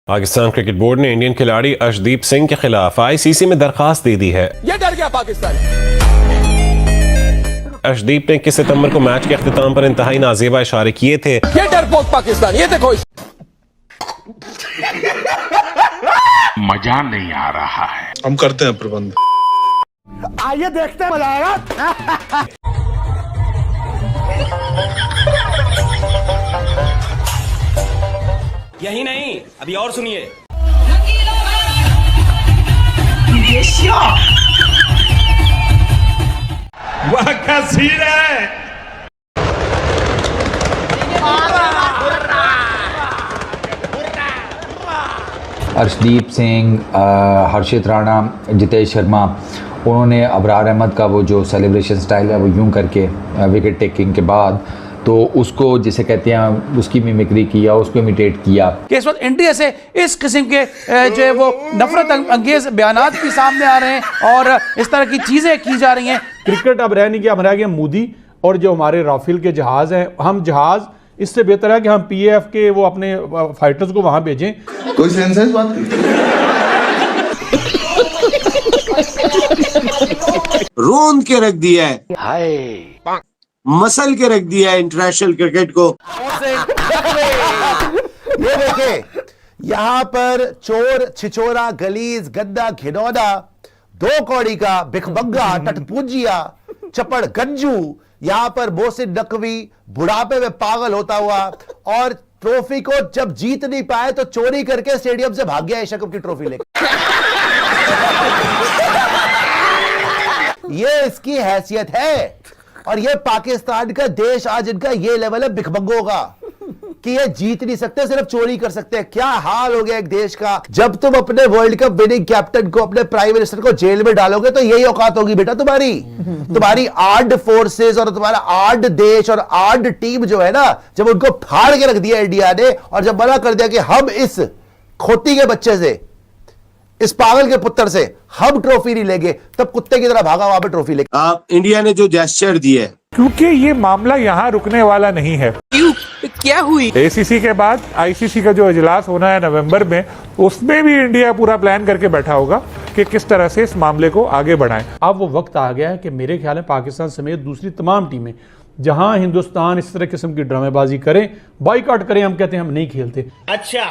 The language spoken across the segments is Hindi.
पाकिस्तान क्रिकेट बोर्ड ने इंडियन खिलाड़ी अर्शदीप सिंह के खिलाफ आईसीसी में दरखास्त दे दी है। ये डर गया पाकिस्तान। अर्शदीप ने 21 सितंबर को मैच के अख्तिताम पर इंतहाई नाजेबा इशारे किए थे। ये डरपोक पाकिस्तान, ये देखो। मजा नहीं आ रहा है। हम करते हैं प्रबंध। आइए देखते हैं, मजा आएगा। यही नहीं, अभी और सुनिए। वह कसीर है। अर्शदीप सिंह, हर्षित राणा, जितेश शर्मा, उन्होंने अबरार अहमद का वो जो सेलिब्रेशन स्टाइल है वो यूं करके विकेट टेकिंग के बाद तो उसको जिसे कहते हैं उसकी मिमिक्री किया, उसको इमिटेट किया कि इस वक्त इंडिया से इस किस्म के जो है वो नफरत अंगेज बयानात भी सामने आ रहे हैं और इस तरह की चीज़ें की जा रही हैं। क्रिकेट अब रह नहीं गया, हम रह गए मोदी और जो हमारे राफेल के जहाज़ हैं। हम जहाज़ इससे बेहतर है कि हम पीएफ के वो अपने फाइटर्स को वहां भेजें। कोई सेंस है इस बात की? रोंद के रख दिया है, मसल के रख दिया है इंटरनेशनल क्रिकेट को। ये देखे, यहाँ पर चोर, छिचोरा, गलीज, गद्दा, घिनौना, दो कौड़ी का, भिखमंगा, टटपूंजिया, चपड़ गंजू, यहाँ पर मोहसिन नकवी बुढ़ापे में पागल होता हुआ और ट्रॉफी को जब जीत नहीं पाए तो चोरी करके स्टेडियम से भाग गया एशिया कप की ट्रॉफी लेकर। ये इसकी हैसियत है और ये पाकिस्तान का देश आज इनका ये लेवल है भिखमंगों का कि ये जीत नहीं सकते, सिर्फ चोरी कर सकते हैं। क्या हाल हो गया एक देश का। जब तुम अपने वर्ल्ड कप विनिंग कैप्टन को, अपने प्राइम मिनिस्टर को जेल में डालोगे तो यही औकात होगी बेटा तुम्हारी। तुम्हारी आर्म्ड फोर्सेस और तुम्हारा आर्म्ड देश और आर्म्ड टीम जो है ना, जब उनको फाड़ के रख दिया इंडिया ने और जब मना कर दिया कि हम इस खोती के बच्चे से, इस पागल के पुत्र से हम ट्रॉफी नहीं लेंगे, तब कुत्ते की तरह भागा वहां पे ट्रॉफी लेके। इंडिया ने जो जेस्चर दिया है, क्योंकि ये मामला यहाँ रुकने वाला नहीं है। क्या हुई? एसीसी के बाद आईसीसी का जो इजलास होना है नवंबर में, उसमें भी इंडिया पूरा प्लान करके बैठा होगा कि किस तरह से इस मामले को आगे बढ़ाएं। अब वो वक्त आ गया है कि मेरे ख्याल में पाकिस्तान समेत दूसरी तमाम टीमें जहां हिंदुस्तान इस तरह किस्म की ड्रामेबाजी करें, बाइकआउट करें। हम कहते हैं हम नहीं खेलते। अच्छा।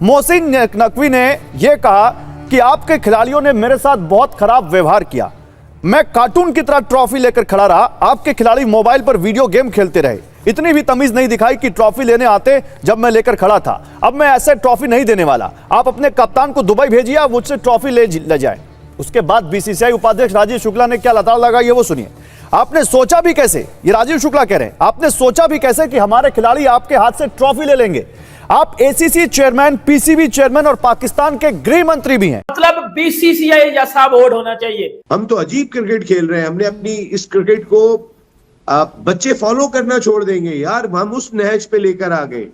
मोहसिन नकवी ने यह कहा कि आपके खिलाड़ियों ने मेरे साथ बहुत खराब व्यवहार किया, मैं कार्टून की तरह ट्रॉफी लेकर खड़ा रहा, आपके खिलाड़ी मोबाइल पर वीडियो गेम खेलते रहे, इतनी भी तमीज नहीं दिखाई कि ट्रॉफी लेने आते जब मैं लेकर खड़ा था। अब मैं ऐसे ट्रॉफी नहीं देने वाला, आप अपने कप्तान को दुबई भेजिए, आप मुझसे ट्रॉफी ले जाए। उसके बाद बीसीसीआई उपाध्यक्ष राजीव शुक्ला ने क्या लताड़ लगाई वो सुनिए। आपने सोचा भी कैसे, ये राजीव शुक्ला कह रहे हैं, आपने सोचा भी कैसे कि हमारे खिलाड़ी आपके हाथ से ट्रॉफी ले लेंगे? आप एसीसी चेयरमैन, पीसीबी चेयरमैन और पाकिस्तान के गृह मंत्री भी हैं। मतलब बीसीसीआई जैसा बोर्ड होना चाहिए। हम तो अजीब क्रिकेट खेल रहे हैं। हमने अपनी इस क्रिकेट को बच्चे फॉलो करना छोड़ देंगे यार। हम उस नहज पे लेकर आ गए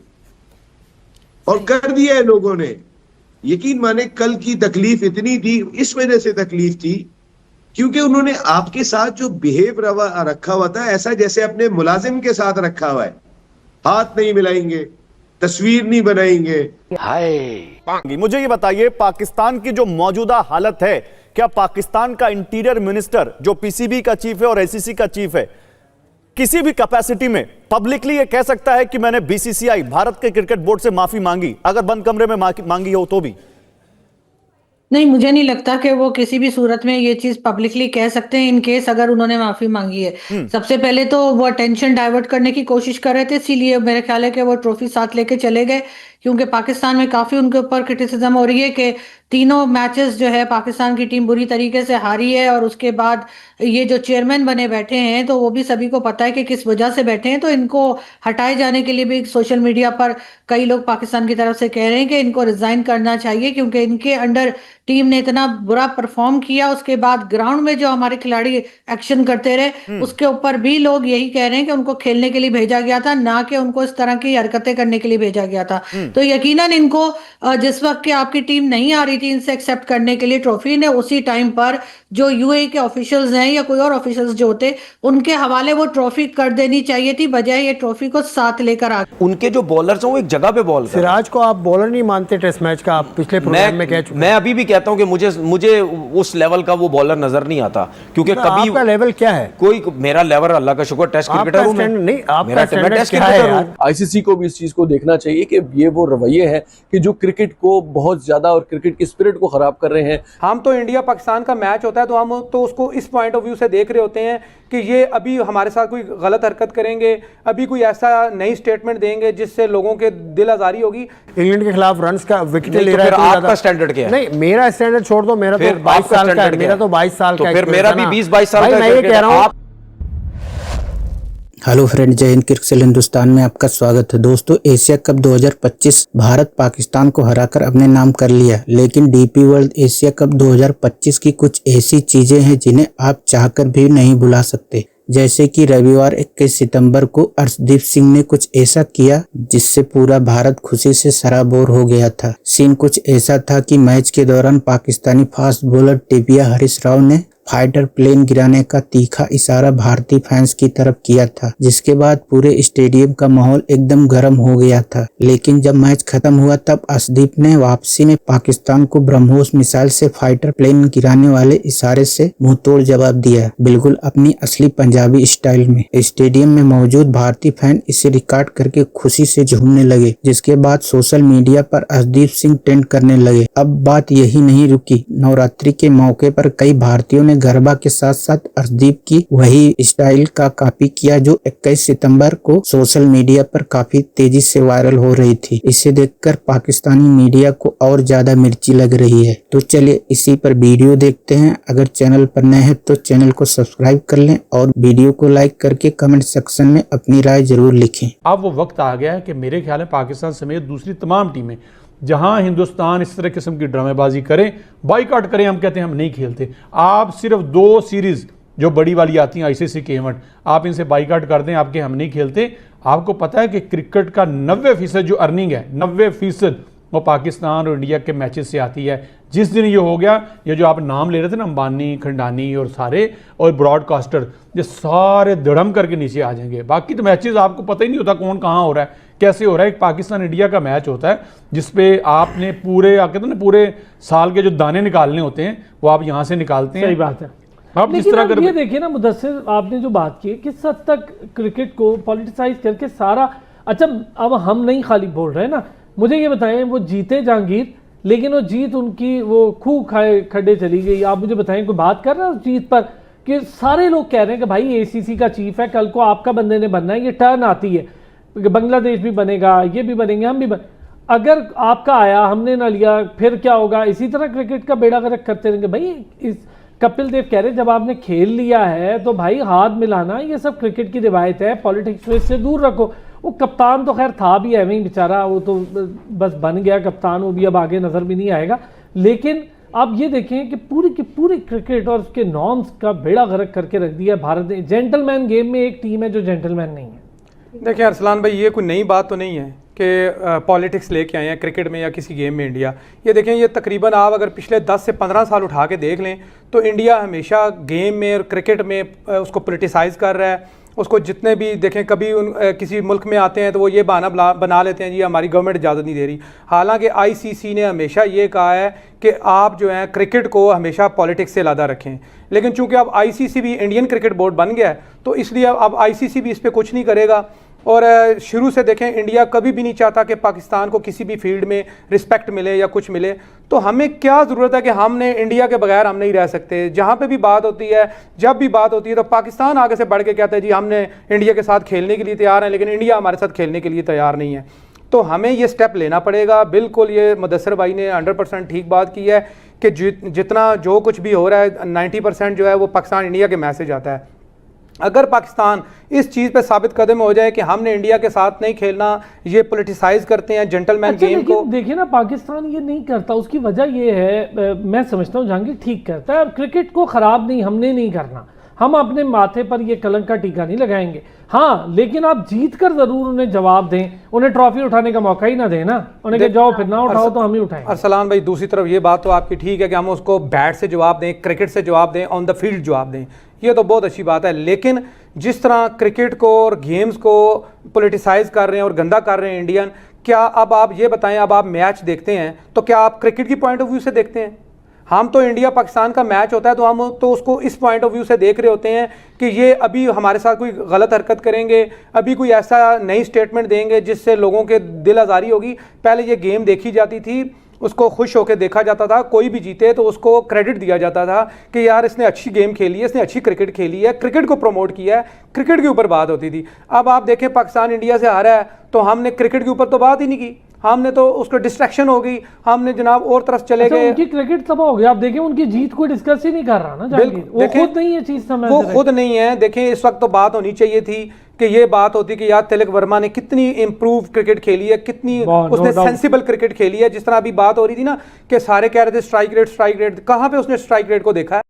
और कर दिया है लोगों ने। यकीन माने कल की तकलीफ इतनी थी, इस वजह से तकलीफ थी क्योंकि उन्होंने आपके साथ जो बिहेव रखा हुआ था, ऐसा जैसे अपने मुलाजिम के साथ रखा हुआ है। हाथ नहीं मिलाएंगे, तस्वीर नहीं बनाएंगे। हाय, मुझे ये बताइए, पाकिस्तान की जो मौजूदा हालत है, क्या पाकिस्तान का इंटीरियर मिनिस्टर जो पीसीबी का चीफ है और एसीसी का चीफ है, किसी भी कैपेसिटी में पब्लिकली ये कह सकता है कि मैंने बीसीसीआई, भारत के क्रिकेट बोर्ड से माफी मांगी, अगर बंद कमरे में मांगी हो तो भी? नहीं, मुझे नहीं लगता कि वो किसी भी सूरत में ये चीज पब्लिकली कह सकते हैं इन केस अगर उन्होंने माफी मांगी है। सबसे पहले तो वो अटेंशन डाइवर्ट करने की कोशिश कर रहे थे, इसीलिए मेरे ख्याल है कि वो ट्रॉफी साथ लेके चले गए, क्योंकि पाकिस्तान में काफी उनके ऊपर क्रिटिसिज्म हो रही है कि तीनों मैचेस जो है पाकिस्तान की टीम बुरी तरीके से हारी है और उसके बाद ये जो चेयरमैन बने बैठे हैं तो वो भी सभी को पता है कि किस वजह से बैठे हैं। तो इनको हटाए जाने के लिए भी सोशल मीडिया पर कई लोग पाकिस्तान की तरफ से कह रहे हैं कि इनको रिजाइन करना चाहिए, क्योंकि इनके अंडर टीम ने इतना बुरा परफॉर्म किया। उसके बाद ग्राउंड में जो हमारे खिलाड़ी एक्शन करते रहे, उसके ऊपर भी लोग यही कह रहे हैं कि उनको खेलने के लिए भेजा गया था, ना कि उनको इस तरह की हरकतें करने के लिए भेजा गया था। तो यकीनन इनको जिस वक्त की आपकी टीम नहीं आ रही थी इनसे एक्सेप्ट करने के लिए ट्रॉफी ने, उसी टाइम पर जो यूएई के ऑफिशियल्स हैं या कोई और ऑफिशियल्स जो होते उनके हवाले वो ट्रॉफी कर देनी चाहिए थी, बजाय ये ट्रॉफी को साथ लेकर आ। उनके जो बॉलर्स हैं वो एक जगह पे बॉल कर रहे हैं। सिराज को आप बॉलर नहीं मानते टेस्ट मैच का, आप पिछले प्रोग्राम में कह चुके। मैं अभी भी कहता हूं कि मुझे उस लेवल का वो बॉलर नजर नहीं आता, क्योंकि कभी आपका लेवल क्या है? कोई मेरा लेवल अल्लाह का शुक्र टेस्ट क्रिकेटर हूं मैं। नहीं, मेरा टेस्ट क्रिकेटर हूं। आईसीसी को भी इस चीज को देखना चाहिए कि ये वो रवैये है कि जो क्रिकेट को बहुत ज्यादा और क्रिकेट की स्पिरिट को खराब कर रहे हैं। हम तो इंडिया पाकिस्तान का मैच होता है तो हम तो उसको इस पॉइंट ऑफ व्यू से देख रहे होते हैं कि ये अभी हमारे साथ कोई गलत हरकत करेंगे, अभी कोई ऐसा नई स्टेटमेंट देंगे जिससे लोगों के दिल आजारी होगी। इंग्लैंड के खिलाफ रन्स का विकेट ले तो रहा है, फिर आपका स्टैंडर्ड क्या है? नहीं, मेरा स्टैंडर्ड छोड़ दो, मेरा तो 22 साल का है, मेरा तो 22 साल का है। फिर मेरा भी 20-22 साल का है। मैं ये कह रहा हूं। हेलो फ्रेंड, जय हिंद। क्रिकेट हिंदुस्तान में आपका स्वागत है। दोस्तों, एशिया कप 2025 भारत पाकिस्तान को हराकर अपने नाम कर लिया, लेकिन डीपी वर्ल्ड एशिया कप 2025 की कुछ ऐसी चीजें हैं जिन्हें आप चाहकर भी नहीं भुला सकते। जैसे कि रविवार 21 सितंबर को अर्शदीप सिंह ने कुछ ऐसा किया जिससे पूरा भारत खुशी से सराबोर हो गया था। सीन कुछ ऐसा था कि मैच के दौरान Pakistani fast bowler tibia Harish Rao ने फाइटर प्लेन गिराने का तीखा इशारा भारतीय फैंस की तरफ किया था, जिसके बाद पूरे स्टेडियम का माहौल एकदम गर्म हो गया था। लेकिन जब मैच खत्म हुआ तब अर्शदीप ने वापसी में पाकिस्तान को ब्रह्मोस मिसाइल से फाइटर प्लेन गिराने वाले इशारे से मुंहतोड़ जवाब दिया, बिल्कुल अपनी असली पंजाबी स्टाइल में। स्टेडियम में मौजूद भारतीय फैन इसे रिकॉर्ड करके खुशी से झूमने लगे, जिसके बाद सोशल मीडिया पर अर्शदीप सिंह ट्रेंड करने लगे। अब बात यही नहीं रुकी, नवरात्रि के मौके पर कई भारतीयों ने गरबा के साथ साथ अर्शदीप की वही स्टाइल का कॉपी किया जो 21 सितंबर को सोशल मीडिया पर काफी तेजी से वायरल हो रही थी। इसे देखकर पाकिस्तानी मीडिया को और ज्यादा मिर्ची लग रही है। तो चलिए इसी पर वीडियो देखते हैं। अगर चैनल पर नए हैं तो चैनल को सब्सक्राइब कर लें और वीडियो को लाइक करके कमेंट सेक्शन में अपनी राय जरूर लिखें। अब वो वक्त आ गया है कि मेरे ख्याल में पाकिस्तान समेत दूसरी तमाम टीमें जहां हिंदुस्तान इस तरह किस्म की ड्रामेबाजी करें, बाइकआउट करें, हम कहते हैं हम नहीं खेलते। आप सिर्फ 2 सीरीज जो बड़ी वाली आती हैं आईसीसी के इवेंट, आप इनसे बाइकआउट कर दें, आपके हम नहीं खेलते। आपको पता है कि क्रिकेट का 90% जो अर्निंग है, 90% वो पाकिस्तान और इंडिया के मैचेस से आती है। जिस दिन ये हो गया, ये जो आप नाम ले रहे थे ना, अंबानी, खंडानी और सारे और ब्रॉडकास्टर, ये सारे धड़म करके नीचे आ जाएंगे। बाकी तो मैचेस आपको पता ही नहीं होता कौन कहाँ हो रहा है, कैसे हो रहा है। एक पाकिस्तान इंडिया का मैच होता है जिसपे आपने पूरे कहते हैं ना पूरे साल के जो दाने निकालने होते हैं वो आप यहाँ से निकालते हैं। सही बात है। आप जिस तरह कर ये देखिए ना मुदस्सिर, आपने जो बात की किस हद तक क्रिकेट को पॉलिटिसाइज करके सारा। अच्छा, अब हम नहीं खाली बोल रहे हैं ना, मुझे ये बताएं, वो जीते जहांगीर, लेकिन वो जीत उनकी वो खूह खाए खड्डे चली गई। आप मुझे बताएं, कोई बात कर रहा है उस जीत पर कि सारे लोग कह रहे हैं कि भाई एसीसी का चीफ है, कल को आपका बंदे ने बनना है, ये टर्न आती है, बांग्लादेश भी बनेगा, ये भी बनेंगे, हम भी अगर आपका आया हमने ना लिया फिर क्या होगा? इसी तरह क्रिकेट का बेड़ा गर्क करते रहेंगे। भाई इस कपिल देव कह रहे जब आपने खेल लिया है तो भाई हाथ मिलाना, ये सब क्रिकेट की रिवायत है, पॉलिटिक्स को इससे दूर रखो। वो कप्तान तो खैर था भी एवं ही बेचारा, वो तो बस बन गया कप्तान, वो भी अब आगे नजर भी नहीं आएगा। लेकिन आप ये देखें कि पूरी की पूरी क्रिकेट और उसके नॉर्म्स का बेड़ा गर्क करके रख दिया भारत ने। जेंटलमैन गेम में एक टीम है जो जेंटलमैन नहीं है। देखिए अरसलान भाई, ये कोई नई बात तो नहीं है कि पॉलिटिक्स लेके आए हैं क्रिकेट में या किसी गेम में इंडिया। ये देखें, ये तकरीबन आप अगर पिछले 10 से 15 साल उठा के देख लें तो इंडिया हमेशा गेम में और क्रिकेट में उसको पोलिटिसाइज़ कर रहा है। उसको जितने भी देखें, कभी किसी मुल्क में आते हैं तो वो ये बहाना बना लेते हैं जी हमारी गवर्नमेंट इजाज़त नहीं दे रही। हालांकि आईसीसी ने हमेशा ये कहा है कि आप जो है क्रिकेट को हमेशा पॉलिटिक्स से लादा रखें। लेकिन चूंकि अब आईसीसी भी इंडियन क्रिकेट बोर्ड बन गया है तो इसलिए अब आईसीसी भी इस पर कुछ नहीं करेगा। और शुरू से देखें, इंडिया कभी भी नहीं चाहता कि पाकिस्तान को किसी भी फील्ड में रिस्पेक्ट मिले या कुछ मिले। तो हमें क्या ज़रूरत है कि हमने इंडिया के बगैर हम नहीं रह सकते। जहाँ पे भी बात होती है, जब भी बात होती है तो पाकिस्तान आगे से बढ़ के कहता है जी हमने इंडिया के साथ खेलने के लिए तैयार हैं, लेकिन इंडिया हमारे साथ खेलने के लिए तैयार नहीं है। तो हमें ये स्टेप लेना पड़ेगा। बिल्कुल, ये मुदस्सिर भाई ने 100% ठीक बात की है कि जितना जो कुछ भी हो रहा है 90% जो है वो पाकिस्तान इंडिया के मैसेज आता है। अगर पाकिस्तान इस चीज़ पे साबित कदम हो जाए कि हमने इंडिया के साथ नहीं खेलना, ये पोलिटिसाइज करते हैं जेंटलमैन गेम को। देखिए ना, पाकिस्तान ये नहीं करता, उसकी वजह ये है, मैं समझता हूँ जहांगीर ठीक करता है, क्रिकेट को ख़राब नहीं हमने नहीं करना। हम अपने माथे पर ये कलंक का टीका नहीं लगाएंगे। हाँ, लेकिन आप जीत कर जरूर उन्हें जवाब दें, उन्हें ट्रॉफी उठाने का मौका ही ना दें ना, उन्हें कहे जाओ फिर ना उठाओ तो हम ही उठाएंगे। अरसलान भाई, दूसरी तरफ ये बात तो आपकी ठीक है कि हम उसको बैट से जवाब दें, क्रिकेट से जवाब दें, ऑन द फील्ड जवाब दें, ये तो बहुत अच्छी बात है। लेकिन जिस तरह क्रिकेट को और गेम्स को पोलिटिसाइज कर रहे हैं और गंदा कर रहे हैं इंडियन, क्या अब आप ये बताएं, अब आप मैच देखते हैं तो क्या आप क्रिकेट की पॉइंट ऑफ व्यू से देखते हैं? हम तो इंडिया पाकिस्तान का मैच होता है तो हम तो उसको इस पॉइंट ऑफ व्यू से देख रहे होते हैं कि ये अभी हमारे साथ कोई गलत हरकत करेंगे, अभी कोई ऐसा नई स्टेटमेंट देंगे जिससे लोगों के दिल आज़ारी होगी। पहले ये गेम देखी जाती थी, उसको खुश होकर देखा जाता था, कोई भी जीते तो उसको क्रेडिट दिया जाता था कि यार इसने अच्छी गेम खेली है, इसने अच्छी क्रिकेट खेली है, क्रिकेट को प्रमोट किया है, क्रिकेट के ऊपर बात होती थी। अब आप देखें पाकिस्तान इंडिया से हारा है तो हमने क्रिकेट के ऊपर तो बात ही नहीं की, हमने तो उसको डिस्ट्रैक्शन हो गई, हमने जनाब और तरफ चले गए। उनकी क्रिकेट तबाह हो गया। आप देखें उनकी जीत को डिस्कस ही नहीं कर रहा ना जहांगीर, वो खुद नहीं है चीज समझ, वो खुद नहीं है। देखें इस वक्त तो बात होनी चाहिए थी कि ये बात होती कि यार तिलक वर्मा ने कितनी इंप्रूव क्रिकेट खेली है, कितनी उसने सेंसिबल क्रिकेट खेली है। जिस तरह अभी बात हो रही थी ना कि सारे कह रहे थे स्ट्राइक रेट, कहाँ पे उसने स्ट्राइक रेट को देखा है?